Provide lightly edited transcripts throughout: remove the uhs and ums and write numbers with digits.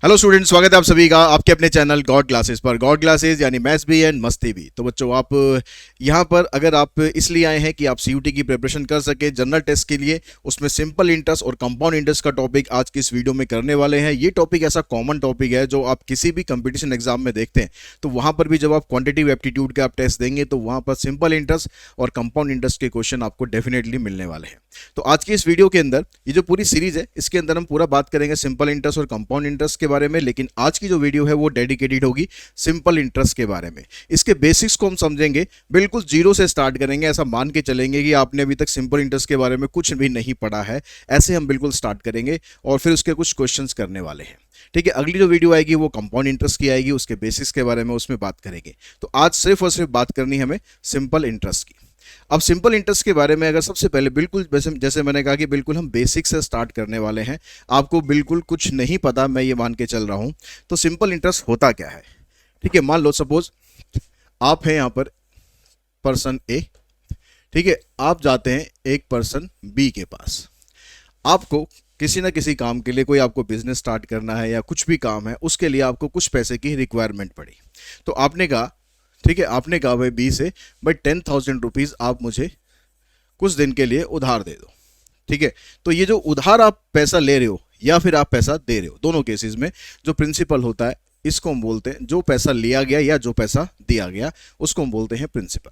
Hello student, स्वागत है आप सभी का आपके अपने चैनल गॉड क्लासेस पर। गॉड क्लासेस यानी मैथ्स भी एंड मस्ती भी। तो बच्चों, आप यहाँ पर अगर आप इसलिए आए हैं कि आप सीयूटी की प्रिपरेशन कर सके जनरल टेस्ट के लिए, उसमें सिंपल इंटरेस्ट और कंपाउंड इंटरेस्ट का टॉपिक आज की इस वीडियो में करने वाले हैं। ये टॉपिक ऐसा कॉमन टॉपिक है जो आप किसी भी कंपटीशन एग्जाम में देखते हैं, तो वहाँ पर भी जब आप क्वान्टिटिव एप्टीट्यूड के आप टेस्ट देंगे तो वहाँ पर सिंपल इंटरेस्ट और कंपाउंड इंटरेस्ट के क्वेश्चन आपको डेफिनेटली मिलने वाले हैं। तो आज की इस वीडियो के अंदर ये जो पूरी सीरीज है, इसके अंदर हम पूरा बात करेंगे सिंपल इंटरेस्ट और कंपाउंड इंटरेस्ट के बारे में, लेकिन आज की जो वीडियो है वो डेडिकेटेड होगी सिंपल इंटरेस्ट के बारे में। इसके बेसिक्स को हम समझेंगे, बिल्कुल जीरो से स्टार्ट करेंगे। ऐसा मान के चलेंगे कि आपने अभी तक सिंपल इंटरेस्ट के बारे में कुछ भी नहीं पढ़ा है, ऐसे हम बिल्कुल स्टार्ट करेंगे और फिर उसके कुछ क्वेश्चंस करने वाले हैं। ठीक है, अगली जो वीडियो आएगी वो कंपाउंड इंटरेस्ट की आएगी, उसके बेसिक्स के बारे में उसमें बात करेंगे। तो आज सिर्फ और सिर्फ बात करनी है हमें सिंपल इंटरेस्ट की। अब सिंपल इंटरेस्ट के बारे में अगर सबसे पहले बिल्कुल जैसे मैंने कहा कि बिल्कुल हम बेसिक से स्टार्ट करने वाले हैं, आपको बिल्कुल कुछ नहीं पता मैं ये मान के चल रहा हूं। तो सिंपल इंटरेस्ट होता क्या है? ठीक है, मान लो सपोज आप हैं यहाँ पर पर्सन ए। ठीक है, आप जाते हैं एक पर्सन बी के पास। आपको किसी ना किसी काम के लिए, कोई आपको बिजनेस स्टार्ट करना है या कुछ भी काम है, उसके लिए आपको कुछ पैसे की रिक्वायरमेंट पड़ी। तो आपने कहा, ठीक है, आपने कहा भाई बी से, भाई 10,000 रुपीज आप मुझे कुछ दिन के लिए उधार दे दो। ठीक है, तो ये जो उधार आप पैसा ले रहे हो या फिर आप पैसा दे रहे हो, दोनों केसेस में जो प्रिंसिपल होता है इसको हम बोलते हैं, जो पैसा लिया गया या जो पैसा दिया गया उसको हम बोलते हैं प्रिंसिपल।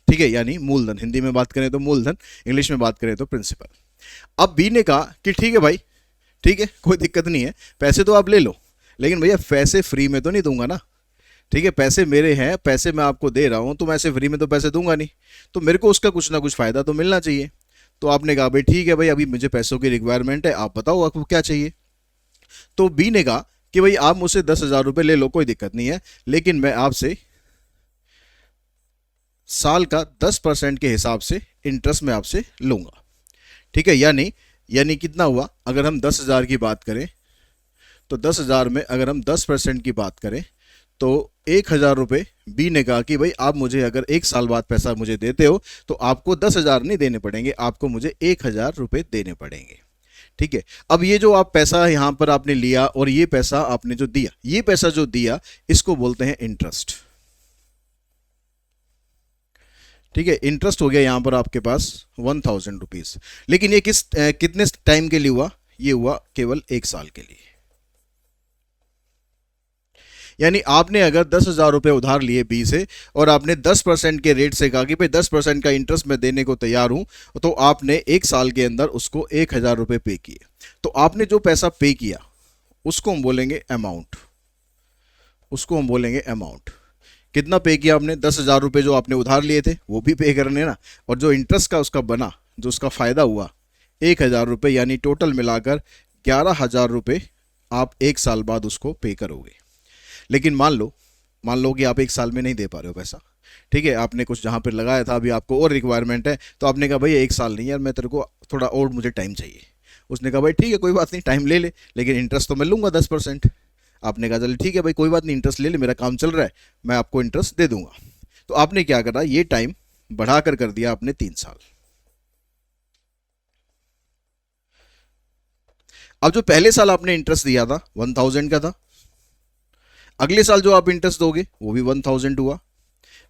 ठीक है, यानी मूलधन। हिंदी में बात करें तो मूलधन, इंग्लिश में बात करें तो प्रिंसिपल। अब बी ने कहा कि ठीक है भाई, ठीक है, कोई दिक्कत नहीं है, पैसे तो आप ले लो, लेकिन भैया पैसे फ्री में तो नहीं दूंगा ना। ठीक है, पैसे मेरे हैं, पैसे मैं आपको दे रहा हूं, तो मैं ऐसे फ्री में तो पैसे दूंगा नहीं, तो मेरे को उसका कुछ ना कुछ फायदा तो मिलना चाहिए। तो आपने कहा भाई ठीक है भाई, अभी मुझे पैसों की रिक्वायरमेंट है, आप बताओ आपको क्या चाहिए। तो बी ने कहा कि भाई आप मुझसे 10,000 रुपये ले लो, कोई दिक्कत नहीं है, लेकिन मैं आपसे साल का 10% के हिसाब से इंटरेस्ट में आपसे लूंगा। ठीक है, यानी यानी कितना हुआ, अगर हम 10,000 की बात करें तो 10,000 में अगर हम 10% की बात करें तो 1,000 रुपये बी ने कहा कि भाई आप मुझे अगर एक साल बाद पैसा मुझे देते हो तो आपको 10,000 नहीं देने पड़ेंगे, आपको मुझे 1,000 रुपये देने पड़ेंगे। ठीक है, अब ये जो आप पैसा यहां पर आपने लिया और ये पैसा आपने जो दिया, ये पैसा जो दिया इसको बोलते हैं इंटरेस्ट। ठीक है, इंटरेस्ट हो गया यहां पर आपके पास 1,000 रुपीज। लेकिन ये कितने टाइम के लिए हुआ? ये हुआ केवल एक साल के लिए। यानी आपने अगर 10,000 रुपये उधार लिए बी से और आपने 10% के रेट से कहा कि भाई 10% का इंटरेस्ट मैं देने को तैयार हूं, तो आपने एक साल के अंदर उसको 1,000 रुपये पे किए। तो आपने जो पैसा पे किया उसको हम बोलेंगे अमाउंट, उसको हम बोलेंगे अमाउंट। कितना पे किया आपने? 10,000 रुपये जो आपने उधार लिए थे वो भी पे करने ना, और जो इंटरेस्ट का उसका बना, जो उसका फायदा हुआ 1,000 रुपये, यानी टोटल मिलाकर 11,000 रुपये आप एक साल बाद उसको पे करोगे। लेकिन मान लो कि आप एक साल में नहीं दे पा रहे हो पैसा। ठीक है, आपने कुछ जहां पर लगाया था, अभी आपको और रिक्वायरमेंट है, तो आपने कहा भाई एक साल नहीं यार, मैं तेरे को थोड़ा और मुझे टाइम चाहिए। उसने कहा भाई ठीक है, कोई बात नहीं, टाइम ले ले, लेकिन इंटरेस्ट तो मैं लूंगा 10%। आपने कहा चल ठीक है भाई, कोई बात नहीं, इंटरेस्ट ले ले, मेरा काम चल रहा है, मैं आपको इंटरेस्ट दे दूंगा। तो आपने क्या करा, ये टाइम बढ़ाकर कर दिया आपने 3 साल। अब जो पहले साल आपने इंटरेस्ट दिया था 1,000 का था, अगले साल जो आप इंटरेस्ट दोगे वो भी 1,000 हुआ,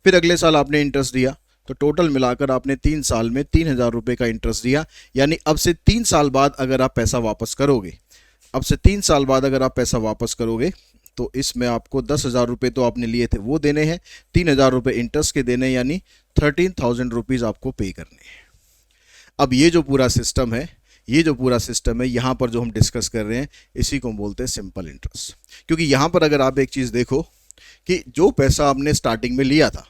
फिर अगले साल आपने इंटरेस्ट दिया, तो टोटल मिलाकर आपने 3 साल में 3,000 रुपये का इंटरेस्ट दिया। यानी अब से 3 साल बाद अगर आप पैसा वापस करोगे, अब से 3 साल बाद अगर आप पैसा वापस करोगे, तो इसमें आपको 10,000 रुपये तो आपने लिए थे वो देने हैं, 3,000 रुपये इंटरेस्ट के देने, यानी 13,000 रुपीज़ आपको पे करने हैं। अब ये जो पूरा सिस्टम है, ये जो पूरा सिस्टम है यहाँ पर जो हम डिस्कस कर रहे हैं, इसी को हम बोलते हैं सिंपल इंटरेस्ट। क्योंकि यहाँ पर अगर आप एक चीज़ देखो कि जो पैसा आपने स्टार्टिंग में लिया था,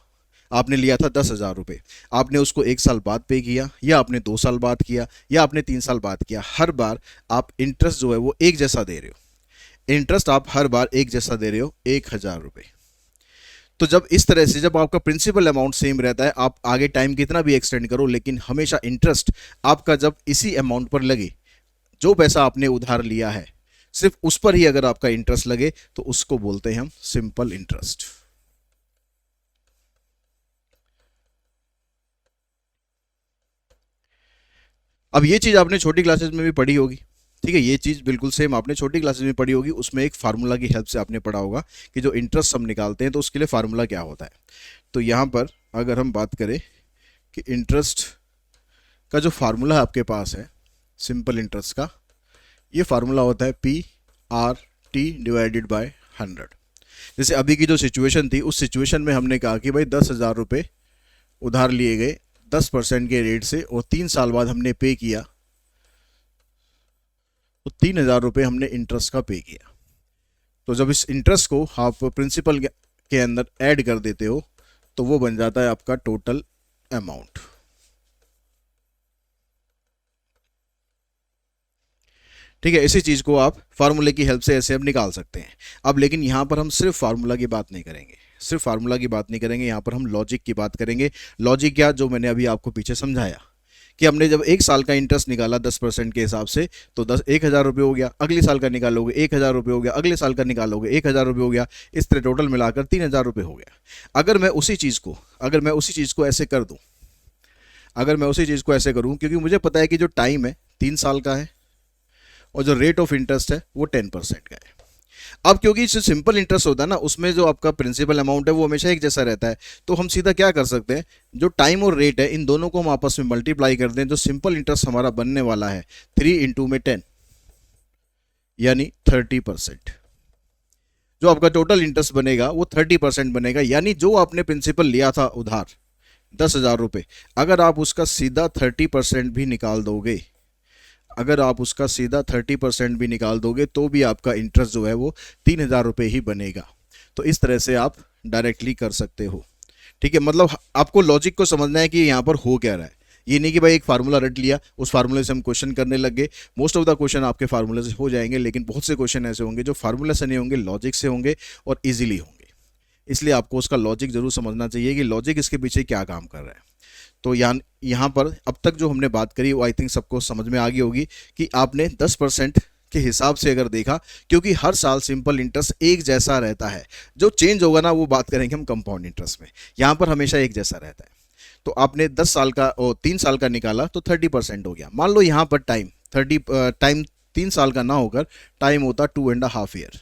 आपने लिया था 10,000 रुपये, आपने उसको एक साल बाद पे किया, या आपने 2 साल बाद किया, या आपने 3 साल बाद किया, हर बार आप इंटरेस्ट जो है वो एक जैसा दे रहे हो। इंटरेस्ट आप हर बार एक जैसा दे रहे हो, 1,000 रुपये। तो जब इस तरह से, जब आपका प्रिंसिपल अमाउंट सेम रहता है, आप आगे टाइम कितना भी एक्सटेंड करो, लेकिन हमेशा इंटरेस्ट आपका जब इसी अमाउंट पर लगे, जो पैसा आपने उधार लिया है सिर्फ उस पर ही अगर आपका इंटरेस्ट लगे, तो उसको बोलते हैं हम सिंपल इंटरेस्ट। अब ये चीज आपने छोटी क्लासेस में भी पढ़ी होगी। ठीक है, ये चीज़ बिल्कुल सेम आपने छोटी क्लासेस में पढ़ी होगी, उसमें एक फार्मूला की हेल्प से आपने पढ़ा होगा कि जो इंटरेस्ट हम निकालते हैं तो उसके लिए फार्मूला क्या होता है। तो यहाँ पर अगर हम बात करें कि इंटरेस्ट का जो फार्मूला आपके पास है सिंपल इंटरेस्ट का, ये फार्मूला होता है P/R/T डिवाइडेड बाय 100। जैसे अभी की जो सिचुएशन थी, उस सिचुएशन में हमने कहा कि भाई 10,000 रुपये उधार लिए गए 10% के रेट से और 3 साल बाद हमने पे किया, तो 3,000 रुपये हमने इंटरेस्ट का पे किया। तो जब इस इंटरेस्ट को आप प्रिंसिपल के अंदर ऐड कर देते हो तो वो बन जाता है आपका टोटल अमाउंट। ठीक है, इसी चीज़ को आप फार्मूले की हेल्प से ऐसे हम निकाल सकते हैं। अब लेकिन यहाँ पर हम सिर्फ फार्मूला की बात नहीं करेंगे, सिर्फ फार्मूला की बात नहीं करेंगे, यहाँ पर हम लॉजिक की बात करेंगे। लॉजिक क्या, जो मैंने अभी आपको पीछे समझाया कि हमने जब 1 साल का इंटरेस्ट निकाला 10% के हिसाब से, तो 1,000 रुपये हो गया, अगले साल का निकालोगे 1,000 रुपये हो गया, अगले साल का निकालोगे 1,000 रुपये हो गया, इस तरह टोटल मिलाकर 3,000 रुपये हो गया। अगर मैं उसी चीज़ को ऐसे कर दूँ, अगर मैं उसी चीज़ को ऐसे करूँ, क्योंकि मुझे पता है कि जो टाइम है 3 साल का है और जो रेट ऑफ इंटरेस्ट है वो 10% का है। अब क्योंकि जो सिंपल इंटरेस्ट होता है ना, उसमें जो आपका प्रिंसिपल अमाउंट है वो हमेशा एक जैसा रहता है, तो हम सीधा क्या कर सकते हैं, जो टाइम और रेट है इन दोनों को हम आपस में मल्टीप्लाई कर दें। जो सिंपल इंटरेस्ट हमारा बनने वाला है 3 × 10 यानी 30%। जो आपका टोटल इंटरेस्ट बनेगा वो 30% बनेगा, यानी जो आपने प्रिंसिपल लिया था उधार 10,000 रुपये, अगर आप उसका सीधा 30% भी निकाल दोगे, अगर आप उसका सीधा 30% भी निकाल दोगे तो भी आपका इंटरेस्ट जो है वो 3,000 रुपये ही बनेगा। तो इस तरह से आप डायरेक्टली कर सकते हो। ठीक है, मतलब आपको लॉजिक को समझना है कि यहाँ पर हो क्या रहा है। ये नहीं कि भाई एक फार्मूला रट लिया, उस फार्मूले से हम क्वेश्चन करने लग गए। मोस्ट ऑफ द क्वेश्चन आपके फार्मूले से हो जाएंगे, लेकिन बहुत से क्वेश्चन ऐसे होंगे जो फार्मूला से नहीं होंगे, लॉजिक से होंगे और ईजिली होंगे। इसलिए आपको उसका लॉजिक जरूर समझना चाहिए कि लॉजिक इसके पीछे क्या काम कर रहा है। तो यहाँ पर अब तक जो हमने बात करी वो आई थिंक सबको समझ में आ गई होगी कि आपने 10% के हिसाब से अगर देखा, क्योंकि हर साल सिंपल इंटरेस्ट एक जैसा रहता है, जो चेंज होगा ना वो बात करेंगे हम कंपाउंड इंटरेस्ट में, यहाँ पर हमेशा एक जैसा रहता है। तो आपने 10 साल का और 3 साल का निकाला तो 30% हो गया। मान लो यहाँ पर टाइम 3 साल का ना होकर टाइम होता 2.5 ईयर,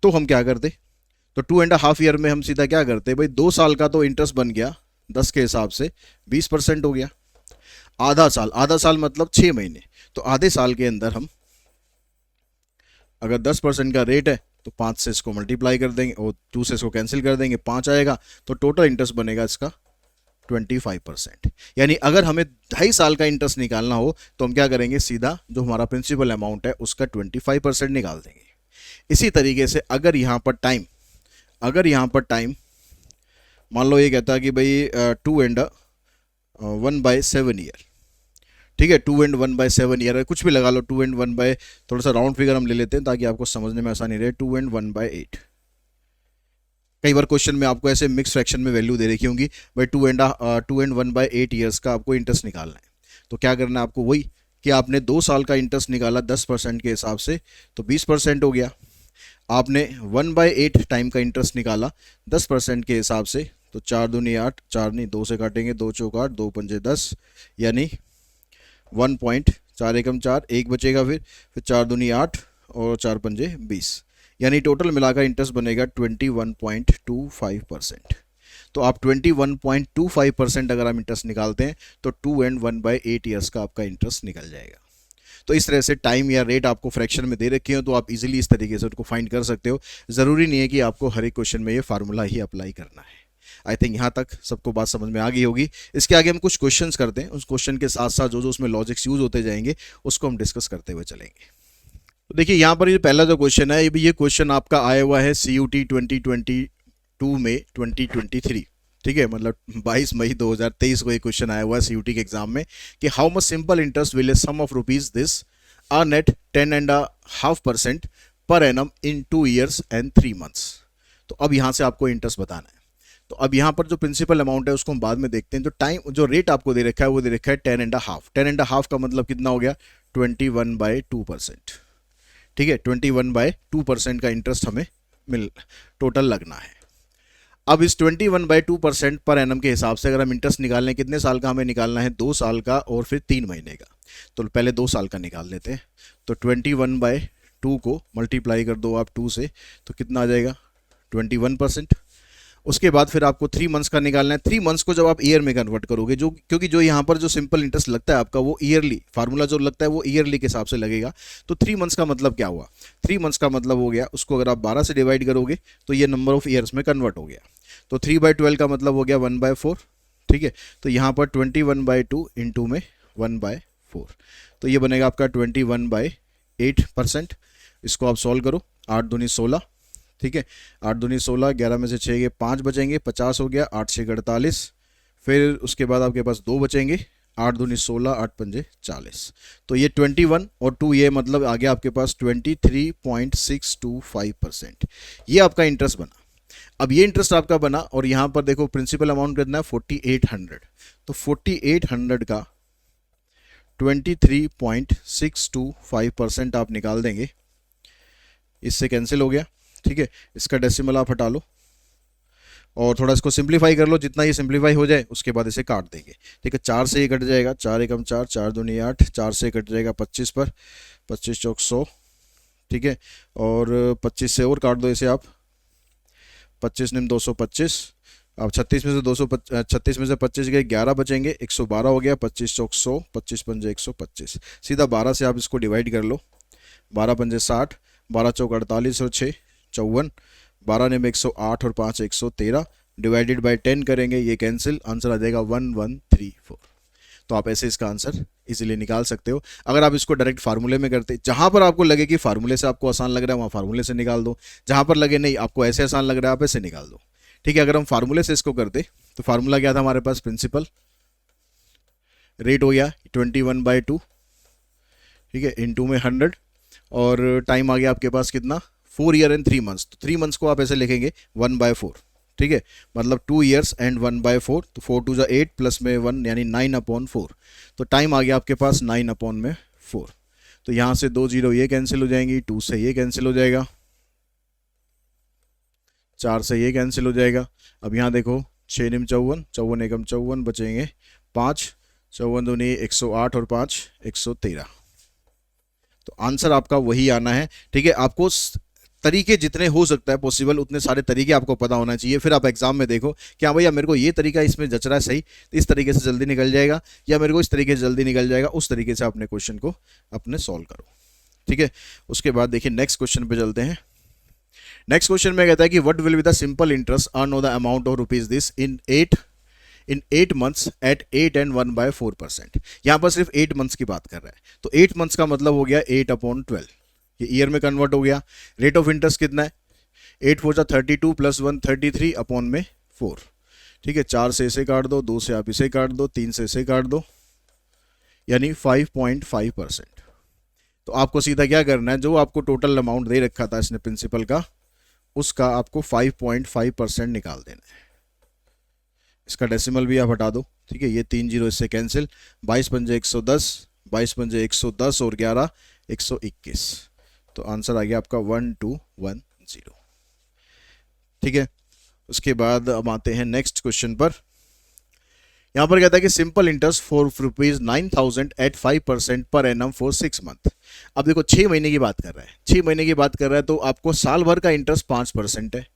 तो हम क्या करते, तो 2.5 ईयर में हम सीधा क्या करते भाई, 2 साल का तो इंटरेस्ट बन गया 10 के हिसाब से 20% हो गया। आधा साल मतलब 6 महीने, तो आधे साल के अंदर हम अगर 10% का रेट है तो 5 से इसको मल्टीप्लाई कर देंगे और 2 से इसको कैंसिल कर देंगे, 5 आएगा, तो टोटल इंटरेस्ट बनेगा इसका 25%। यानी अगर हमें 2.5 साल का इंटरेस्ट निकालना हो तो हम क्या करेंगे, सीधा जो हमारा प्रिंसिपल अमाउंट है उसका 25% निकाल देंगे। इसी तरीके से अगर यहाँ पर टाइम मान लो ये कहता है कि भाई 2.1/7 ईयर, ठीक है, 2.1/7 ईयर है, कुछ भी लगा लो, 2.1 बाय, थोड़ा सा राउंड फिगर हम ले लेते हैं ताकि आपको समझने में आसानी रहे, 2.1/8। कई बार क्वेश्चन में आपको ऐसे मिक्स फ्रैक्शन में वैल्यू दे रखी होंगी, भाई 2.1/8 ईयर्स का आपको इंटरेस्ट निकालना है। तो क्या करना है आपको, वही कि आपने 2 साल का इंटरेस्ट निकाला 10% के हिसाब से तो 20% हो गया। आपने 1/8 टाइम का इंटरेस्ट निकाला 10% के हिसाब से तो 4 दूनी 8, 4 नहीं 2 से काटेंगे, 2 चौक 8, 2 पंजे 10, यानी 1.4 एकम 4, एक बचेगा, फिर 4 दूनी 8 और 4 पंजे 20, यानी टोटल मिलाकर इंटरेस्ट बनेगा 21.25%। तो आप 21.25% अगर हम इंटरेस्ट निकालते हैं तो 2.1/8 ईयर्स का आपका इंटरेस्ट निकल जाएगा। तो इस तरह से टाइम या रेट आपको फ्रैक्शन में दे रखे हो तो आप इजीली इस तरीके से उनको फाइंड कर सकते हो। ज़रूरी नहीं है कि आपको हर एक क्वेश्चन में ये फार्मूला ही अप्लाई करना है। आई थिंक यहाँ तक सबको बात समझ में आ गई होगी। इसके आगे हम कुछ क्वेश्चंस करते हैं, उस क्वेश्चन के साथ साथ जो जो उसमें लॉजिक्स यूज होते जाएंगे उसको हम डिस्कस करते हुए चलेंगे। तो देखिए यहाँ पर ये पहला जो क्वेश्चन है, ये क्वेश्चन आपका आया हुआ है CUT 2022 में 2023, ठीक है, मतलब 22 मई 2023 को ये क्वेश्चन आया हुआ है CUT के एग्जाम में कि how much simple interest will a sum of rupees this earn at 10.5% per annum in 2 years and 3 months। तो अब यहाँ से आपको इंटरेस्ट बताना है। तो अब यहाँ पर जो प्रिंसिपल अमाउंट है उसको हम बाद में देखते हैं। जो रेट आपको दे रखा है वो दे रखा है 10.5 का मतलब कितना हो गया, 21/2%, ठीक है, 21/2% का इंटरेस्ट हमें टोटल लगना है। अब इस 21/2% पर एनम के हिसाब से अगर हम इंटरेस्ट निकाल लें, कितने साल का हमें निकालना है, 2 साल का और फिर 3 महीने का। तो पहले 2 साल का निकाल लेते हैं। तो 21/2 को मल्टीप्लाई कर दो आप 2 से, तो कितना आ जाएगा 21%। उसके बाद फिर आपको 3 मंथ्स का निकालना है। 3 मंथ्स को जब आप ईयर में कन्वर्ट करोगे, जो क्योंकि जो यहाँ पर जो सिंपल इंटरेस्ट लगता है आपका वो ईयरली, फार्मूला जो लगता है वो ईयरली के हिसाब से लगेगा। तो 3 मंथ्स का मतलब क्या हुआ, 3 मंथ्स का मतलब हो गया, उसको अगर आप 12 से डिवाइड करोगे तो ये नंबर ऑफ ईयर्स में कन्वर्ट हो गया। तो 3/12 का मतलब हो गया 1/4। ठीक है, तो यहाँ पर 21/2 इंटू में 1/4, तो ये बनेगा आपका 21/8%। इसको आप सॉल्व करो, 8 दूनी 16। ठीक है, 8 दूनी 16, 11 में से 6 के 5 बचेंगे, 50 हो गया, 8 6 48। फिर उसके बाद आपके पास 2 बचेंगे, 8 दूनी 16, 8 पंजे 40। तो ये 21 और 2, ये मतलब आ गया आपके पास 23.625%। ये आपका इंटरेस्ट बना। अब ये इंटरेस्ट आपका बना और यहाँ पर देखो प्रिंसिपल अमाउंट कितना है 4800। तो 4800 का 23.625% आप निकाल देंगे, इससे कैंसिल हो गया। ठीक है, इसका डेसिमल आप हटा लो और थोड़ा इसको सिंप्लीफाई कर लो, जितना ये सिंप्लीफाई हो जाए उसके बाद इसे काट देंगे। ठीक है, 4 से ये कट जाएगा, 4 एकम 4, 4 दूनी 8, 4 से कट जाएगा 25 पर, 25 चौक 100। ठीक है, और 25 से और काट दो इसे आप, 25 निम 225। अब 36 में से 36 में से 25 गए, 11 बचेंगे, 112 हो गया, 25 चौक 100, 25 पंजे 125। सीधा 12 से आप इसको डिवाइड कर लो, 12 पंजे 60, 12 चौक 48 और 6 54, 12 ने में 108 और 5 113, डिवाइडेड बाय 10 करेंगे, ये कैंसिल, आंसर आ जाएगा 1134। तो आप ऐसे इसका आंसर इजीली निकाल सकते हो। अगर आप इसको डायरेक्ट फार्मूले में करते, जहां पर आपको लगे कि फार्मूले से आपको आसान लग रहा है वहां फार्मूले से निकाल दो, जहां पर लगे नहीं आपको ऐसे आसान लग रहा है आप ऐसे निकाल दो। ठीक है, अगर हम फार्मूले से इसको करते तो फार्मूला क्या था हमारे पास, प्रिंसिपल रेट हो गया 21/2। ठीक है, इंटू में 100 और टाइम आ गया आपके पास कितना, 4 ईयर एंड 3 मंथ्स। तो 3 मंथ्स को आप ऐसे लिखेंगे 1/4। ठीक है, मतलब 2 ईयर्स एंड 1/4, तो 4 2 जा 8 प्लस में 1 यानी 9/4। तो टाइम आ गया आपके पास 9/4। तो यहाँ से 2 जीरो ये कैंसिल हो जाएंगी, 2 से ये कैंसिल हो जाएगा, 4 से ये कैंसिल हो जाएगा। अब यहाँ देखो 6 निम 54, 54 एकम 54 बचेंगे 5, 54 दूनी 108 और 5 113। तो आंसर आपका वही आना है। ठीक है, आपको तरीके जितने हो सकता है पॉसिबल उतने सारे तरीके आपको पता होना चाहिए। फिर आप एग्जाम में देखो कि हाँ भैया मेरे को ये तरीका इसमें जच रहा है सही, तो इस तरीके से जल्दी निकल जाएगा, या मेरे को इस तरीके से जल्दी निकल जाएगा, उस तरीके से अपने क्वेश्चन को अपने सॉल्व करो। ठीक है, उसके बाद देखिए नेक्स्ट क्वेश्चन पे चलते हैं। नेक्स्ट क्वेश्चन में कहता है कि what will be the simple interest earn on the amount of rupees this in 8 months at 8 and 1/4%। यहाँ पर सिर्फ 8 मंथ्स की बात कर रहा है, तो 8 मंथ्स का मतलब हो गया 8/12, ये ईयर में कन्वर्ट हो गया। रेट ऑफ इंटरेस्ट कितना है, 8 4 जा 32 प्लस 1 33/4। ठीक है, 4 से इसे काट दो, 2 से आप इसे काट दो, 3 से इसे काट दो, यानी 5.5%। तो आपको सीधा क्या करना है, जो आपको टोटल अमाउंट दे रखा था इसने प्रिंसिपल का, उसका आपको 5.5% निकाल देना है। इसका डेसिमल भी आप हटा दो। ठीक है, ये 3 जीरो इससे कैंसिल, 22 पंजे 110, 22 पंजे 110 और 11 121। तो आंसर आ गया आपका 1210। ठीक है, उसके बाद अब आते हैं नेक्स्ट क्वेश्चन पर। यहां पर कहता है कि simple interest for ₹9,000 eight 5% per annum for 6 month. अब देखो 6 महीने की बात कर रहा है, 6 महीने की बात कर रहा है, तो आपको साल भर का इंटरेस्ट 5% है।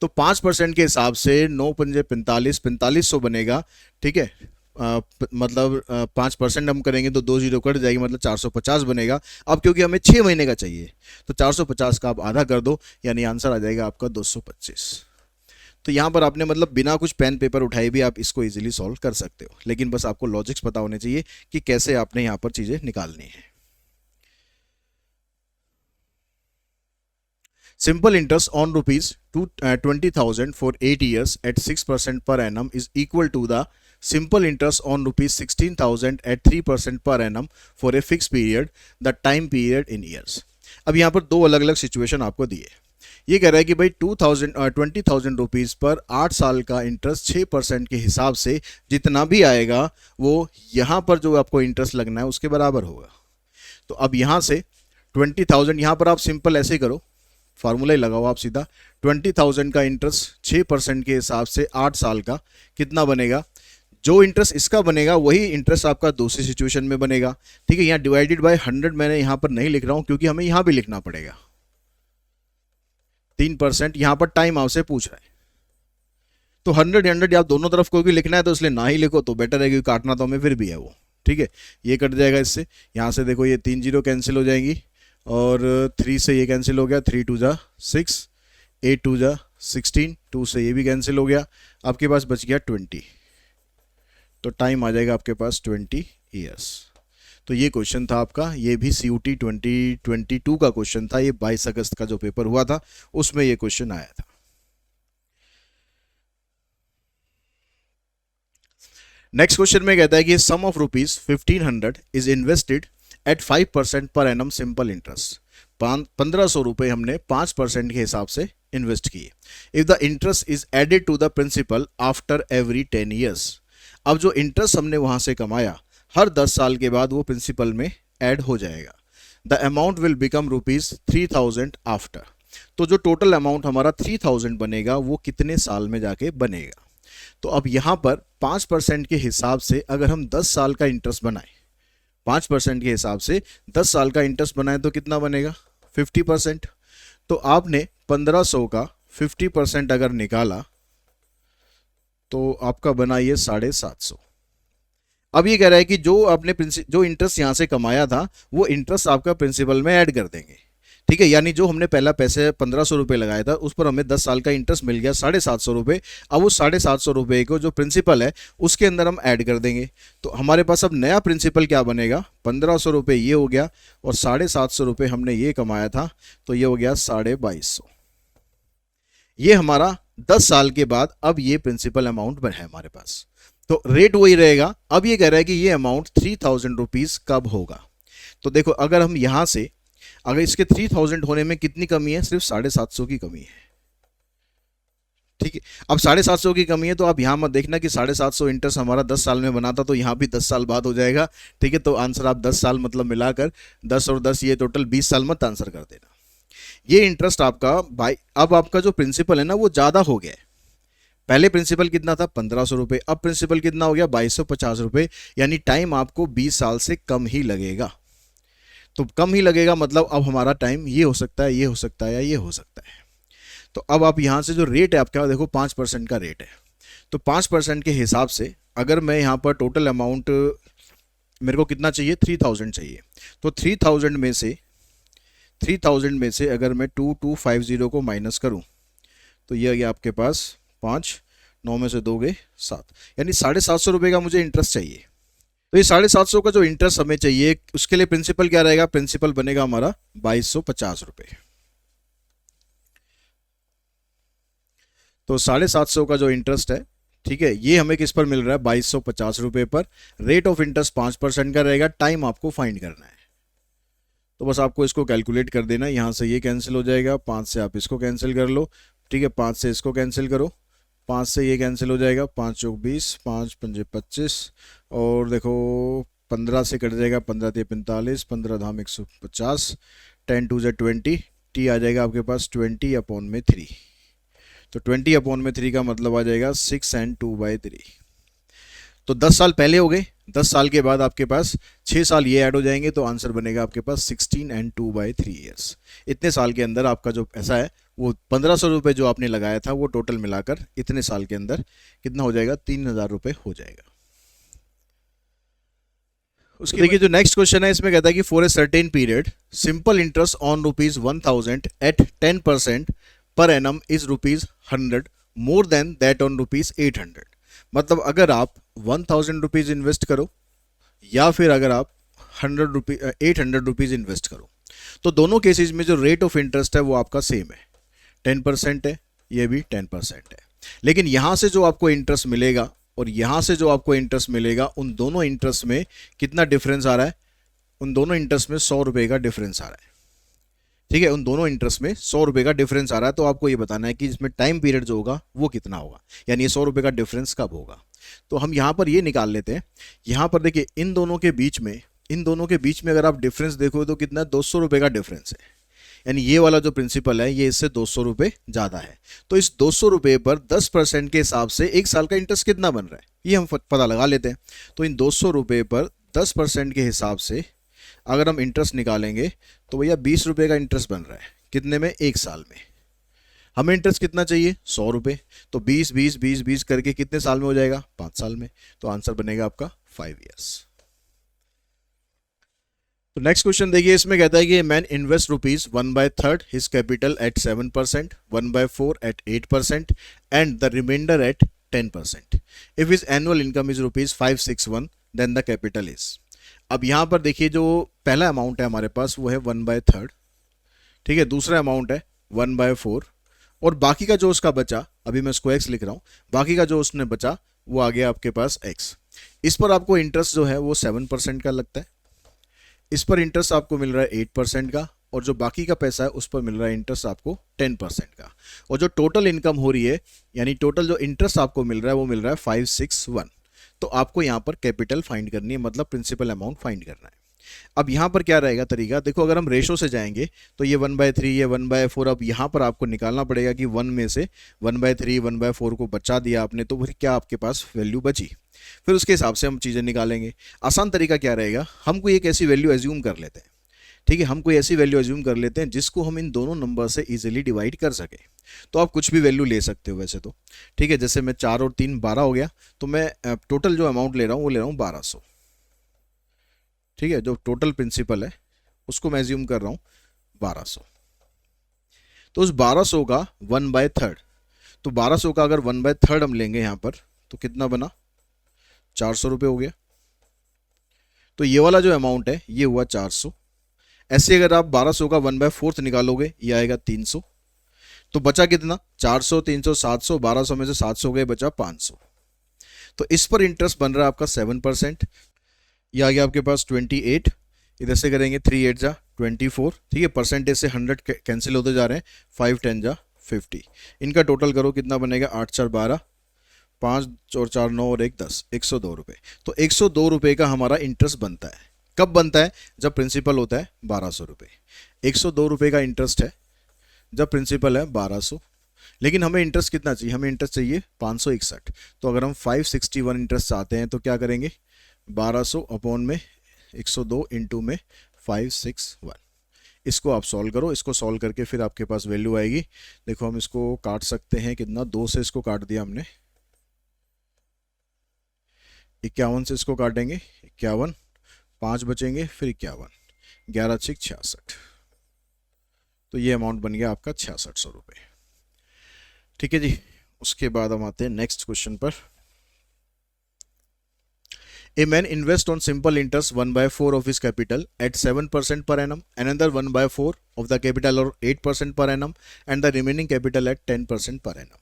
तो 5% के हिसाब से 9 पंजे 45, 4500 बनेगा। ठीक है, मतलब 5% हम करेंगे तो 2 जीरो कट जाएगी, मतलब 450 बनेगा। अब क्योंकि हमें 6 महीने का चाहिए तो 450 का आप आधा कर दो, यानी आंसर आ जाएगा आपका 225। तो यहाँ पर आपने मतलब बिना कुछ पेन पेपर उठाए भी आप इसको इजीली सॉल्व कर सकते हो, लेकिन बस आपको लॉजिक्स पता होने चाहिए कि कैसे आपने यहाँ पर चीज़ें निकालनी है। Simple interest on rupees 20,000 for 8 years at 6% per annum is equal to the simple interest on rupees 16,000 at 3% per annum for a fixed period, the time period in years। अब यहाँ पर दो अलग अलग सिचुएशन आपको दिए। ये कह रहा है कि भाई 20,000 रुपीज़ पर 8 साल का इंटरेस्ट 6% के हिसाब से जितना भी आएगा वो यहाँ पर जो आपको इंटरेस्ट लगना है उसके बराबर होगा। तो अब यहाँ से 20,000, यहाँ पर आप सिंपल ऐसे करो फार्मूला ही लगाओ आप सीधा। 20,000 का इंटरेस्ट 6% के हिसाब से 8 साल का कितना बनेगा? जो इंटरेस्ट इसका बनेगा वही इंटरेस्ट आपका दूसरी सिचुएशन में बनेगा। ठीक है, यहाँ डिवाइडेड बाय 100 मैंने यहाँ पर नहीं लिख रहा हूँ क्योंकि हमें यहाँ भी लिखना पड़ेगा 3%। यहाँ पर टाइम आपसे पूछ रहा है तो 100 आप दोनों तरफ कोई भी लिखना है तो इसलिए ना ही लिखो तो बेटर है, क्योंकि काटना तो हमें फिर भी है वो। ठीक है, ये कट जाएगा इससे। यहाँ से देखो ये 3 जीरो कैंसिल हो जाएंगी और 3 से ये कैंसिल हो गया, 3 2 जा 6, 8 2 जा 16, 2 से ये भी कैंसिल हो गया, आपके पास बच गया 20। तो टाइम आ जाएगा आपके पास 20 ईयर्स। तो ये क्वेश्चन था आपका, ये भी CUT 2022 का क्वेश्चन था। ये 22 अगस्त का जो पेपर हुआ था उसमें ये क्वेश्चन आया था। नेक्स्ट क्वेश्चन में कहता है कि sum of rupees 1500 is invested at 5% per annum simple interest. 1500 रुपए हमने 5% के हिसाब से इन्वेस्ट किए। If the interest is added to the principal after every 10 years. अब जो इंटरेस्ट हमने वहां से कमाया हर 10 साल के बाद वो प्रिंसिपल में ऐड हो जाएगा। The amount will become ₹3000 after. तो जो टोटल अमाउंट हमारा 3000 बनेगा वो कितने साल में जाके बनेगा? तो अब यहां पर 5% के हिसाब से अगर हम 10 साल का इंटरेस्ट बनाएं, 5% के हिसाब से 10 साल का इंटरेस्ट बनाएं तो कितना बनेगा? 50%। तो आपने 1500 का 50% अगर निकाला तो आपका बना ये 750। अब ये कह रहा है कि जो आपने जो इंटरेस्ट यहां से कमाया था वो इंटरेस्ट आपका प्रिंसिपल में ऐड कर देंगे। ठीक है, यानी जो हमने पहला पैसे 1500 रुपये लगाया था उस पर हमें 10 साल का इंटरेस्ट मिल गया 750 रुपये। अब वो 750 रुपये को जो प्रिंसिपल है उसके अंदर हम ऐड कर देंगे। तो हमारे पास अब नया प्रिंसिपल क्या बनेगा? 1500 रुपये ये हो गया और 750 रुपये हमने ये कमाया था तो ये हो गया 2250। ये हमारा 10 साल के बाद अब ये प्रिंसिपल अमाउंट बना है हमारे पास। तो रेट वही रहेगा। अब ये कह रहा है कि ये अमाउंट 3000 रुपीज कब होगा? तो देखो अगर हम यहां से अगर इसके 3000 होने में कितनी कमी है? सिर्फ 750 की कमी है। ठीक है, अब 750 की कमी है तो आप यहां मत देखना कि 750 इंटरेस्ट हमारा 10 साल में बना था तो यहां भी 10 साल बाद हो जाएगा। ठीक है, तो आंसर आप 10 साल मतलब मिलाकर 10 और 10 ये टोटल 20 साल मत आंसर कर देना। ये इंटरेस्ट आपका भाई अब आपका जो प्रिंसिपल है ना वो ज्यादा हो गया है। पहले प्रिंसिपल कितना था? 1500 रुपये। अब प्रिंसिपल कितना हो गया? 2250 रुपये। यानी टाइम आपको 20 साल से कम ही लगेगा। तो कम ही लगेगा मतलब अब हमारा टाइम ये हो सकता है, ये हो सकता है या ये हो सकता है। तो अब आप यहां से जो रेट है आपका देखो 5% का रेट है। तो 5% के हिसाब से अगर मैं यहां पर टोटल अमाउंट मेरे को कितना चाहिए? 3000 चाहिए। तो 3000 में से अगर मैं 2250 को माइनस करूं तो ये आ गया आपके पास 5, 9 में से 2 गए 7, यानी 750 रुपये का मुझे इंटरेस्ट चाहिए। तो ये 750 का जो इंटरेस्ट हमें चाहिए उसके लिए प्रिंसिपल क्या रहेगा? प्रिंसिपल बनेगा हमारा 2250 रुपये। तो 750 का जो इंटरेस्ट है, ठीक है, ये हमें किस पर मिल रहा है? 2250 रुपये पर। रेट ऑफ इंटरेस्ट 5% का रहेगा। टाइम आपको फाइंड करना है। तो बस आपको इसको कैलकुलेट कर देना। यहाँ से ये कैंसिल हो जाएगा, 5 से आप इसको कैंसिल कर लो। ठीक है, 5 से इसको कैंसिल करो, 5 से ये कैंसिल हो जाएगा, 5 चौक 20, 5 पंजे 25 और देखो 15 से कट जाएगा, 15 ते 45, 15 धाम 150, 10 2 20, टी आ जाएगा आपके पास 20/3। तो 20/3 का मतलब आ जाएगा 6 and 2/3। तो 10 साल पहले हो गए, 10 साल के बाद आपके पास 6 साल ये ऐड हो जाएंगे तो आंसर बनेगा आपके पास 16 and 2/3 ईयर्स। इतने साल के अंदर आपका जो पैसा है वो 1500 रुपये जो आपने लगाया था वो टोटल मिलाकर इतने साल के अंदर कितना हो जाएगा? 3000 रुपये हो जाएगा। उसके देखिए जो नेक्स्ट क्वेश्चन है इसमें कहता है कि for a certain period simple interest on ₹1000 at 10% per annum is ₹100 more than that on ₹800। मतलब अगर आप 1000 रुपीज इन्वेस्ट करो या फिर अगर आप 800 रुपीज इन्वेस्ट करो तो दोनों केसेस में जो रेट ऑफ इंटरेस्ट है वो आपका सेम है, 10% है, ये भी 10% है। लेकिन यहां से जो आपको इंटरेस्ट मिलेगा और यहां से जो आपको इंटरेस्ट मिलेगा उन दोनों इंटरेस्ट में कितना डिफरेंस आ रहा है? उन दोनों इंटरेस्ट में 100 रुपये का डिफरेंस आ रहा है। ठीक है, उन दोनों इंटरेस्ट में 100 रुपये का डिफरेंस आ रहा है। तो आपको ये बताना है कि इसमें टाइम पीरियड जो होगा वो कितना होगा, यानी ये 100 रुपये का डिफरेंस कब होगा। तो हम यहाँ पर ये निकाल लेते हैं। यहाँ पर देखिए इन दोनों के बीच में अगर आप डिफरेंस देखो तो कितना 200 रुपये का डिफरेंस है। यानी ये वाला जो प्रिंसिपल है ये इससे 200 रुपये ज़्यादा है। तो इस 200 रुपये पर 10% के हिसाब से एक साल का इंटरेस्ट कितना बन रहा है ये हम पता लगा लेते हैं। तो इन 200 रुपये पर 10% के हिसाब से अगर हम इंटरेस्ट निकालेंगे तो भैया 20 रुपये का इंटरेस्ट बन रहा है। कितने में? एक साल में। हमें इंटरेस्ट कितना चाहिए? 100 रुपये। तो 20 20 20 20 करके कितने साल में हो जाएगा? 5 साल में। तो आंसर बनेगा आपका 5 ईयर्स। तो नेक्स्ट क्वेश्चन देखिए, इसमें कहता है कि man invest rupees 1/3 his capital at 7%, 1/4 at 8% and the remainder at 10%। If his annual income is rupees 561 then the capital is. अब यहाँ पर देखिए जो पहला अमाउंट है हमारे पास वो है 1/3, ठीक है। दूसरा अमाउंट है 1/4 और बाकी का जो उसका बचा, अभी मैं उसको x लिख रहा हूँ, बाकी का जो उसने बचा वो आ गया आपके पास x। इस पर आपको इंटरेस्ट जो है वो 7% का लगता है, इस पर इंटरेस्ट आपको मिल रहा है 8% का, और जो बाकी का पैसा है उस पर मिल रहा है इंटरेस्ट आपको 10% का। और जो टोटल इनकम हो रही है यानी टोटल जो इंटरेस्ट आपको मिल रहा है वो मिल रहा है 561। तो आपको यहाँ पर कैपिटल फाइंड करनी है, मतलब प्रिंसिपल अमाउंट फाइंड करना है। अब यहाँ पर क्या रहेगा तरीका, देखो अगर हम रेशो से जाएंगे तो ये 1/3 ये 1/4, अब यहाँ पर आपको निकालना पड़ेगा कि 1 में से 1/3 1/4 को बचा दिया आपने तो फिर क्या आपके पास वैल्यू बची, फिर उसके हिसाब से हम चीज़ें निकालेंगे। आसान तरीका क्या रहेगा, हम कोई एक ऐसी वैल्यू एज्यूम कर लेते हैं, ठीक है। हम कोई ऐसी वैल्यू एज्यूम कर लेते हैं जिसको हम इन दोनों नंबर से इजीली डिवाइड कर सके। तो आप कुछ भी वैल्यू ले सकते हो वैसे तो, ठीक है। जैसे मैं 4 और 3 12 हो गया, तो मैं टोटल जो अमाउंट ले रहा हूँ वो ले रहा हूँ 1200, ठीक है। जो टोटल प्रिंसिपल है उसको मैं एज्यूम कर रहा हूँ 1200। तो उस 1200 का 1/3, तो 1200 का अगर 1/3 हम लेंगे यहाँ पर तो कितना बना? 400 रुपये हो गया। तो ये वाला जो अमाउंट है ये हुआ 400। ऐसे अगर आप 1200 का 1/4 निकालोगे ये आएगा 300। तो बचा कितना? 400 300 700, 1200 में से 700 गए, बचा 500। तो इस पर इंटरेस्ट बन रहा है आपका 7%। ये आ गया आपके पास 28, इधर से करेंगे 3 8 जा 24, ठीक है। परसेंटेज से 100 कैंसिल होते जा रहे हैं, 5 10 जा 50। इनका टोटल करो कितना बनेगा? 8 4 12, 5 और 4 9 और 1 10, 102 रुपये। तो 102 रुपये का हमारा इंटरेस्ट बनता है। कब बनता है? जब प्रिंसिपल होता है 1200 रुपये। 102 रुपये का इंटरेस्ट है जब प्रिंसिपल है 1200। लेकिन हमें इंटरेस्ट कितना चाहिए? हमें इंटरेस्ट चाहिए 561। तो अगर हम 561 इंटरेस्ट चाहते हैं तो क्या करेंगे? 1200 अपॉन में 102 इंटू में 561। इसको आप सॉल्व करो, इसको सॉल्व करके फिर आपके पास वैल्यू आएगी। देखो हम इसको काट सकते हैं, कितना? 2 से इसको काट दिया हमने, 51 से इसको काटेंगे 51, 5 बचेंगे फिर 51, 11 6 66। तो ये अमाउंट बन गया आपका 6600 रुपये, ठीक है जी। उसके बाद हम आते हैं नेक्स्ट क्वेश्चन पर। A man invests on simple interest 1/4 of his capital at 7% per annum, another 1/4 of the capital or 8% per annum, and the remaining capital at 10% per annum.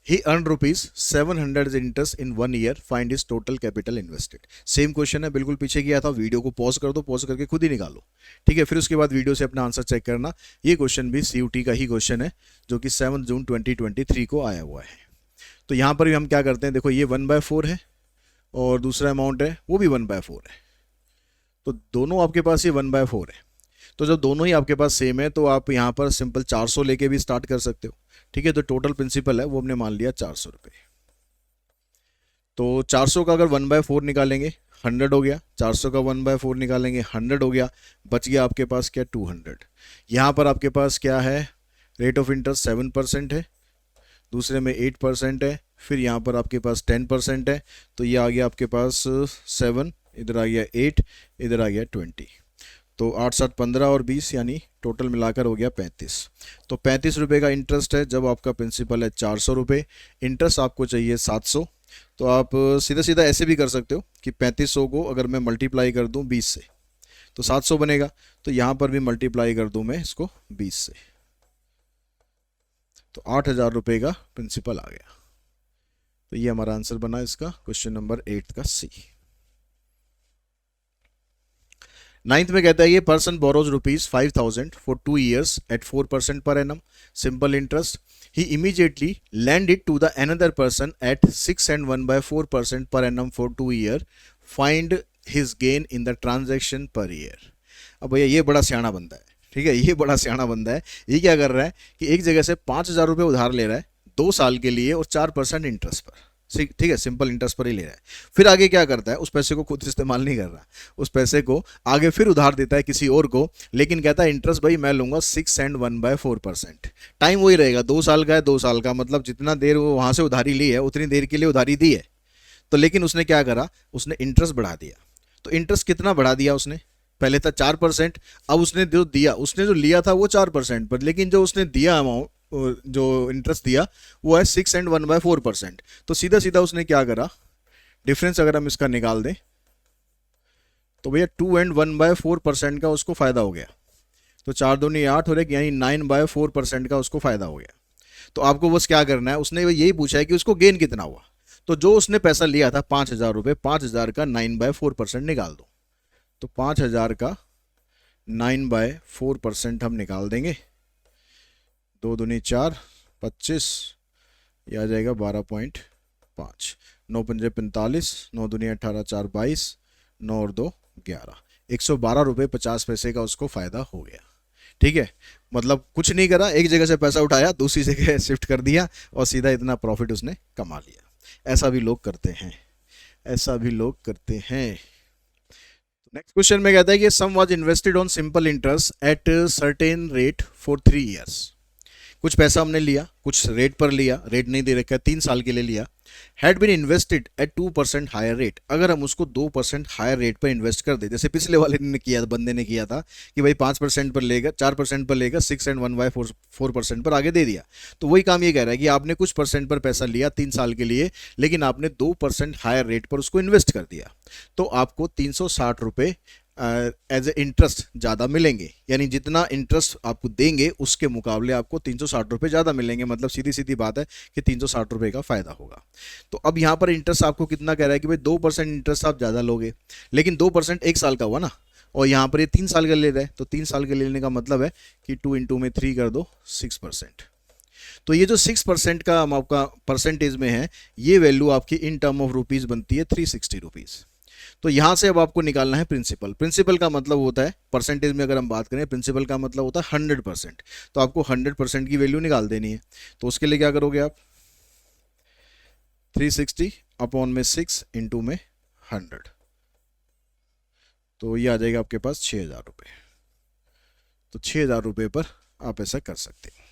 He earned rupees 700 interest in 1 year. Find his total capital invested. Same question है, बिल्कुल पीछे किया था। Video को pause कर दो, pause करके खुद ही निकालो, ठीक है। फिर उसके बाद वीडियो से अपना आंसर चेक करना। ये क्वेश्चन भी CUT का ही क्वेश्चन है जो कि 7 जून 2023 को आया हुआ है। तो यहाँ पर भी हम क्या करते हैं, देखो ये 1/4 है और दूसरा अमाउंट है वो भी 1/4 है। तो दोनों आपके पास ये 1/4 है। तो जब दोनों ही आपके पास सेम है तो आप यहाँ पर सिंपल 400 लेके भी स्टार्ट कर सकते हो, ठीक है। तो टोटल प्रिंसिपल है वो हमने मान लिया 400 रुपये। तो 400 का अगर 1/4 निकालेंगे 100 हो गया, 400 का 1/4 निकालेंगे 100 हो गया, बच गया आपके पास क्या? 200। यहाँ पर आपके पास क्या है? रेट ऑफ इंटरेस्ट 7% है, दूसरे में 8% है, फिर यहाँ पर आपके पास 10% है। तो ये आ गया आपके पास 7, इधर आ गया 8, इधर आ गया 20। तो 8 7 15 और 20 यानी टोटल मिलाकर हो गया 35। तो 35 रुपये का इंटरेस्ट है जब आपका प्रिंसिपल है 400 रुपये, इंटरेस्ट आपको चाहिए 700। तो आप सीधा सीधा ऐसे भी कर सकते हो कि 3500 को अगर मैं मल्टीप्लाई कर दूं 20 से तो 700 बनेगा। तो यहाँ पर भी मल्टीप्लाई कर दूं मैं इसको 20 से, तो 8000 रुपये का प्रिंसिपल आ गया। तो ये हमारा आंसर बना इसका क्वेश्चन नंबर 8 का C। 9th में कहता है ये person borrows rupees 5000 for 2 years at 4% per annum simple interest. He immediately lend it to the another person at 6 and 1/4% per annum for 2 year. Find his gain in the transaction per year. अब भैया ये बड़ा सियाना बनता है, ठीक है, ये बड़ा सियाना बंदा है। ये क्या कर रहा है कि एक जगह से 5,000 रुपये उधार ले रहा है 2 साल के लिए और 4% इंटरेस्ट पर। ठीक है, सिंपल इंटरेस्ट पर ही ले रहा है। फिर आगे क्या करता है, उस पैसे को खुद इस्तेमाल नहीं कर रहा, उस पैसे को आगे फिर उधार देता है किसी और को, लेकिन कहता है इंटरेस्ट भाई मैं लूंगा 6.1/4%। टाइम वही रहेगा, 2 साल का है, 2 साल का मतलब जितना देर वो वहां से उधारी ली है उतनी देर के लिए उधारी दी है। तो लेकिन उसने क्या करा, उसने इंटरेस्ट बढ़ा दिया। तो इंटरेस्ट कितना बढ़ा दिया उसने, पहले था 4%, अब उसने जो दिया, उसने जो लिया था वो 4% पर, लेकिन जो उसने दिया अमाउंट, जो इंटरेस्ट दिया वो है 6.1/4%। तो सीधा सीधा उसने क्या करा, डिफरेंस अगर हम इसका निकाल दें तो भैया 2.1/4% का उसको फायदा हो गया। तो 4 दूनी 8 हो रहा है, यानी 9/4% का उसको फायदा हो गया। तो आपको बस क्या करना है, उसने यही पूछा है कि उसको गेन कितना हुआ। तो जो उसने पैसा लिया था 5,000 रुपये, 5,000 का 9/4% निकाल दो। तो 5,000 का 9/4% हम निकाल देंगे। 2 दूनी 4, 25, यह आ जाएगा 12.5। 9 पंजे 45, 9 दूनी 18, 4 22, 9 और 2 11, 112 रुपये 50 पैसे का उसको फायदा हो गया। ठीक है, मतलब कुछ नहीं करा, एक जगह से पैसा उठाया दूसरी जगह शिफ्ट कर दिया और सीधा इतना प्रॉफिट उसने कमा लिया। ऐसा भी लोग करते हैं, ऐसा भी लोग करते हैं। नेक्स्ट क्वेश्चन में कहता है कि sum was invested on simple interest at certain rate for 3 years। कुछ पैसा हमने लिया, कुछ रेट पर लिया, रेट नहीं दे रखा है, 3 साल के लिए लिया। Had been invested at 2% higher rate. अगर हम उसको 2% हायर रेट पर इन्वेस्ट कर दे, जैसे पिछले वाले ने किया, बंदे ने किया था कि भाई 5% पर लेगा, 4% पर लेगा, 6.1/4% पर आगे दे दिया। तो वही काम ये कह रहा है कि आपने कुछ परसेंट पर पैसा लिया 3 साल के लिए, लेकिन आपने 2% हायर रेट पर उसको इन्वेस्ट कर दिया, तो आपको 360 रुपये एज ए इंटरेस्ट ज़्यादा मिलेंगे। यानी जितना इंटरेस्ट आपको देंगे उसके मुकाबले आपको 360 रुपये ज़्यादा मिलेंगे। मतलब सीधी सीधी बात है कि 360 रुपये का फ़ायदा होगा। तो अब यहाँ पर इंटरेस्ट आपको कितना कह रहा है कि भाई 2% इंटरेस्ट आप ज़्यादा लोगे, लेकिन 2% 1 साल का हुआ ना, और यहाँ पर ये 3 साल का ले रहे हैं। तो 3 साल के लेने का मतलब है कि 2 इंटू में 3 कर दो 6%। तो ये जो 6% का आपका परसेंटेज में है, ये वैल्यू आपकी इन टर्म ऑफ रुपीज़ बनती है 360 रुपीज़। तो यहां से अब आपको निकालना है प्रिंसिपल। प्रिंसिपल का मतलब होता है, परसेंटेज में अगर हम बात करें, प्रिंसिपल का मतलब होता है 100%। तो आपको 100% की वैल्यू निकाल देनी है। तो उसके लिए क्या करोगे आप, 360 अपॉन में 6 इंटू में 100, तो ये आ जाएगा आपके पास 6,000 रुपये। तो 6,000 रुपये पर आप ऐसा कर सकते हैं।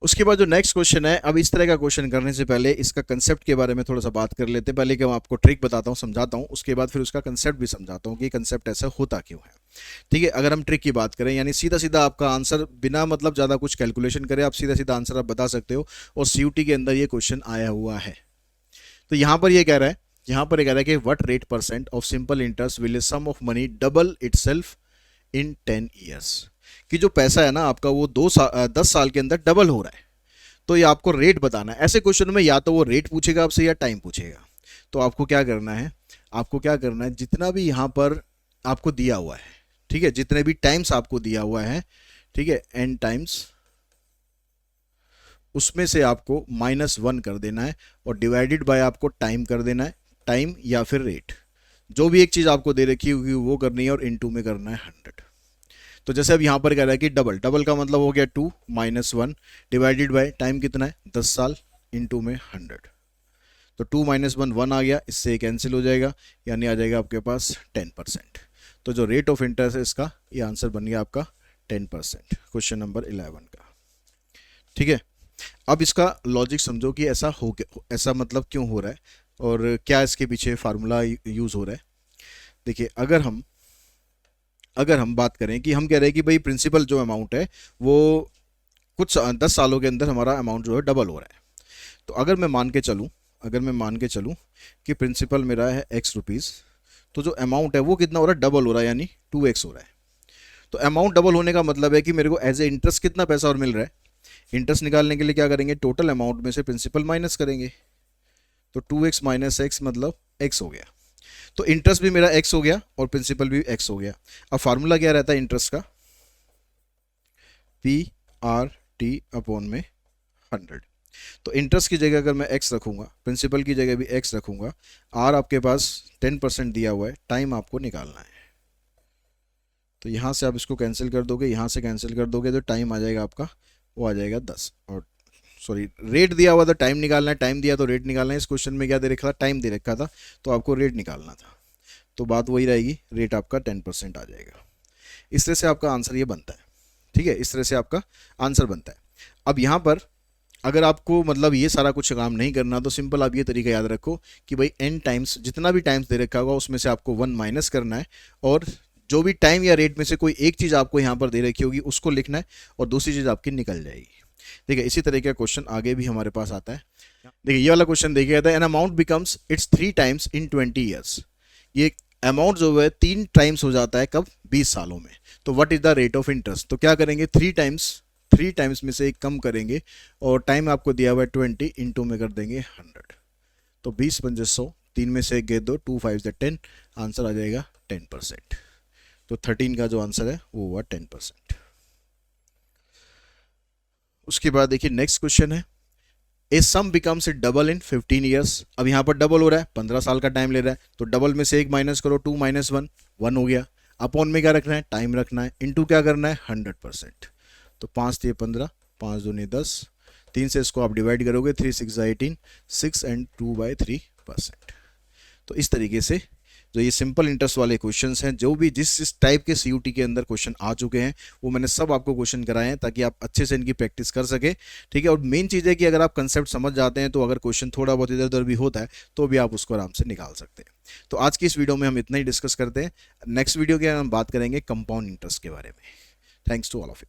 उसके बाद जो नेक्स्ट क्वेश्चन है, अब इस तरह का क्वेश्चन करने से पहले इसका कंसेप्ट के बारे में थोड़ा सा बात कर लेते हैं। पहले कि मैं आपको ट्रिक बताता हूँ, समझाता हूँ, उसके बाद फिर उसका कंसेप्ट भी समझाता हूँ कि कंसेप्ट ऐसा होता क्यों है। ठीक है, अगर हम ट्रिक की बात करें, यानी सीधा सीधा आपका आंसर बिना मतलब ज़्यादा कुछ कैलकुलेशन करे आप सीधा सीधा आंसर आप बता सकते हो, और CUT के अंदर ये क्वेश्चन आया हुआ है। तो यहाँ पर ये कह रहा है, यहाँ पर ये कह रहा है कि what rate % of simple interest will sum of money double itself in 10 years। कि जो पैसा है ना आपका वो 10 साल के अंदर डबल हो रहा है। तो ये आपको रेट बताना है। ऐसे क्वेश्चन में या तो वो रेट पूछेगा आपसे या टाइम पूछेगा। तो आपको क्या करना है, आपको क्या करना है, जितना भी यहाँ पर आपको दिया हुआ है, ठीक है, जितने भी टाइम्स आपको दिया हुआ है, ठीक है, n टाइम्स, उसमें से आपको -1 कर देना है और डिवाइडेड बाय आपको टाइम कर देना है, टाइम या फिर रेट, जो भी एक चीज़ आपको दे रखी होगी वो करनी है, और इनटू में करना है 100। तो जैसे अब यहाँ पर कह रहा है कि डबल, डबल का मतलब हो गया 2 - 1 डिवाइडेड बाय टाइम कितना है 10 साल इंटू में 100। तो 2 - 1 1 आ गया, इससे कैंसिल हो जाएगा, यानी आ जाएगा आपके पास 10%। तो जो रेट ऑफ इंटरेस्ट है इसका, ये आंसर बन गया आपका 10%, क्वेश्चन नंबर 11 का। ठीक है, अब इसका लॉजिक समझो कि ऐसा हो गया, ऐसा मतलब क्यों हो रहा है और क्या इसके पीछे फार्मूला यूज़ हो रहा है। देखिए, अगर हम बात करें कि हम कह रहे हैं कि भाई प्रिंसिपल जो अमाउंट है वो कुछ 10 सालों के अंदर हमारा अमाउंट जो है डबल हो रहा है। तो अगर मैं मान के चलूँ कि प्रिंसिपल मेरा है ₹X, तो जो अमाउंट है वो कितना हो रहा है, डबल हो रहा है, यानी 2x हो रहा है। तो अमाउंट डबल होने का मतलब है कि मेरे को एज ए इंटरेस्ट कितना पैसा और मिल रहा है। इंटरेस्ट निकालने के लिए क्या करेंगे, टोटल अमाउंट में से प्रिंसिपल माइनस करेंगे। तो 2x - x मतलब x हो गया। तो इंटरेस्ट भी मेरा x हो गया और प्रिंसिपल भी x हो गया। अब फार्मूला क्या रहता है इंटरेस्ट का, PRT अपॉन में 100। तो इंटरेस्ट की जगह अगर मैं x रखूंगा, प्रिंसिपल की जगह भी x रखूंगा, r आपके पास 10% दिया हुआ है, टाइम आपको निकालना है। तो यहाँ से आप इसको कैंसिल कर दोगे, यहाँ से कैंसिल कर दोगे, तो टाइम आ जाएगा आपका, वो आ जाएगा 10। और सॉरी, रेट दिया हुआ था, टाइम निकालना है, टाइम दिया तो रेट निकालना है। इस क्वेश्चन में क्या दे रखा था, टाइम दे रखा था, तो आपको रेट निकालना था। तो बात वही रहेगी, रेट आपका 10% आ जाएगा। इस तरह से आपका आंसर ये बनता है, ठीक है, इस तरह से आपका आंसर बनता है। अब यहाँ पर अगर आपको मतलब ये सारा कुछ काम नहीं करना, तो सिंपल आप ये तरीका याद रखो कि भाई n टाइम्स, जितना भी टाइम्स दे रखा होगा उसमें से आपको 1 माइनस करना है, और जो भी टाइम या रेट में से कोई एक चीज़ आपको यहाँ पर दे रखी होगी उसको लिखना है, और दूसरी चीज़ आपकी निकल जाएगी। देखिए इसी तरह का क्वेश्चन आगे भी हमारे पास आता है। देखिए ये वाला क्वेश्चन देखिए, an amount becomes it's 3 times in 20 years. ये अमाउंट जो है 3 टाइम्स हो जाता है कब, 20 सालों में। तो what is the rate of interest, तो क्या करेंगे, 3 टाइम्स में से एक कम करेंगे, और टाइम आपको दिया हुआ है 20, इंटू में कर देंगे 100। तो 20 पंजे 100, 3 में से एक गेट दो, 2 5 10, आंसर आ जाएगा 10%। तो 13 का जो आंसर है वो हुआ 10%। उसके बाद देखिए नेक्स्ट क्वेश्चन है, a sum becomes it double in 15 years. अब यहाँ पर डबल हो रहा है, 15 साल का टाइम ले रहा है, तो डबल में से एक माइनस करो, 2 माइनस 1, 1 हो गया। अपॉन में क्या रखना है, टाइम रखना है, इनटू क्या करना है, 100%। तो 5 दिए 15, 5 दूनी 10, 3 से इसको आप डिवाइड करोगे, 3 6 18, 6 एंड 2/3%। तो इस तरीके से जो ये सिंपल इंटरेस्ट वाले क्वेश्चंस हैं, जो भी जिस टाइप के सीयूटी के अंदर क्वेश्चन आ चुके हैं, वो मैंने सब आपको क्वेश्चन कराए हैं ताकि आप अच्छे से इनकी प्रैक्टिस कर सके, ठीक है। और मेन चीज़ है कि अगर आप कंसेप्ट समझ जाते हैं, तो अगर क्वेश्चन थोड़ा बहुत इधर उधर भी होता है तो भी आप उसको आराम से निकाल सकते हैं। तो आज की इस वीडियो में हम इतना ही डिस्कस करते हैं। नेक्स्ट वीडियो के हम बात करेंगे कंपाउंड इंटरेस्ट के बारे में। Thanks to all of you.